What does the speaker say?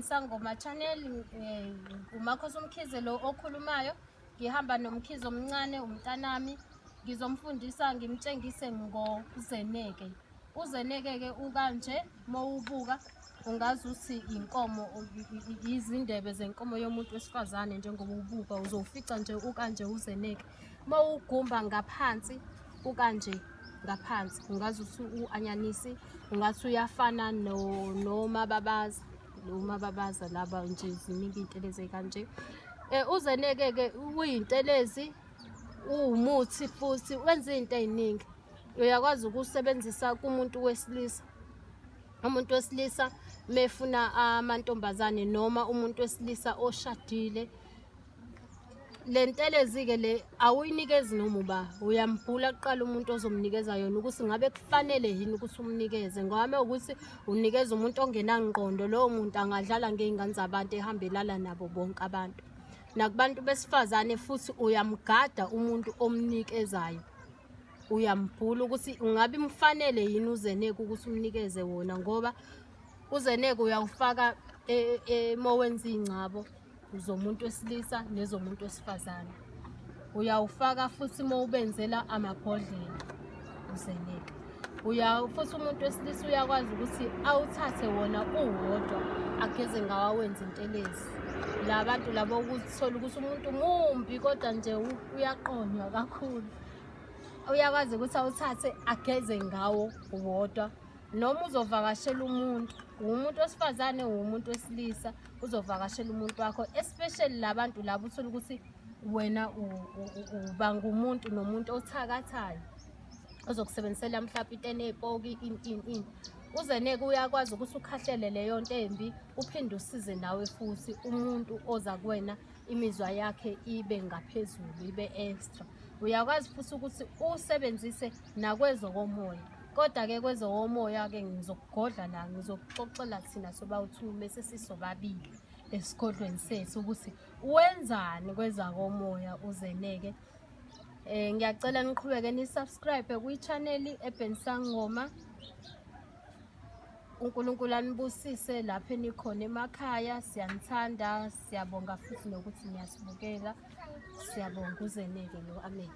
SANGOMA channel. Umakhosi Mkhize lo okhulumayo. Ngihamba nomkhize omncane umntanami. Ngizomfundisa ngimtshengise ngozeneke. Uzeneke ke ukanje mawubuka ungazi uthi inkomo izindebe zenkomo yomuntu wesifazane njengoba ubuka uzofica nje ukanje uzeneke. Mawugumba ngaphansi ukanje ngaphansi ungazi uthi uanyanisi ungathi uyafana nomababaza nomababaza laba nje ziningi intelezi kanje. Uzeneke ke uyintelezi umuthi futhi wenza izinto eziningi. Uyakwazi ukusebenzisa kumuntu wesilisa. Umuntu wesilisa mefuna amantombazane noma umuntu wesilisa oshadile. Le ntelezi ke le awuyinikezi noma uba uyambhula kuqala umuntu ozomnikeza yona ukuthi ngabe kufanele yini ukuthi umnikeze ngoba mewukuthi unikeza umuntu ongenangqondo lowo muntu angadlala ngeingane zabantu ehambelana nabo bonke abantu. Nakubantu besifazane futhi uyamgada umuntu omnikezayo. Uyambhula ukuthi ungabe imfanele yini uzeneke ukuthi umnikeze wona ngoba uzeneke uyawufaka emowenza ingcabo zomuntu wesilisa nezomuntu wesifazane. Uyawufaka futhi mawubenzela amabhodlela uzeneke. Futhi umuntu wesilisa uyakwazi ukuthi awuthathe wona uwodwa ageze ngawo wenza intelezi. Labantu labo ukuthola ukuthi umuntu mumbi kodwa nje uyaqonywa kakhulu. Uyakwazi ukuthi awuthathe ageze ngawo uwodwa noma uzovakashela umuntu wesifazane umuntu wesilisa uzovakashela umuntu wakho especially labantu labo uthola ukuthi wena uba ngumuntu nomuntu othakathayo ozokusebenzisela mhlawumbe into enepoki ini. Uzeneke uyakwazi ukuthi ukhahlele leyo nto embi uphinde usize nawe futhi umuntu oza kuwena imizwa yakhe ibe ngaphezulu ibe extra. Uyakwazi futhi ukuthi usebenzise nakwezokomoya. Kodwa ke kwezokomoya ke ngizokugodla la ngizokuxoxela thina sobawu2 bese sisobabili esigodlweni sethu ukuthi wenzani kwezakomoya uzeneke. Ngiyacela niqhubeke ni subscribe kwi-channel SANGOMA. uNkulunkulu anibusise lapho enikhona emakhaya. Siyanithanda, siyabonga futhi nokuthi niyasibukela. Siyabonga uzeneke lo. Amen.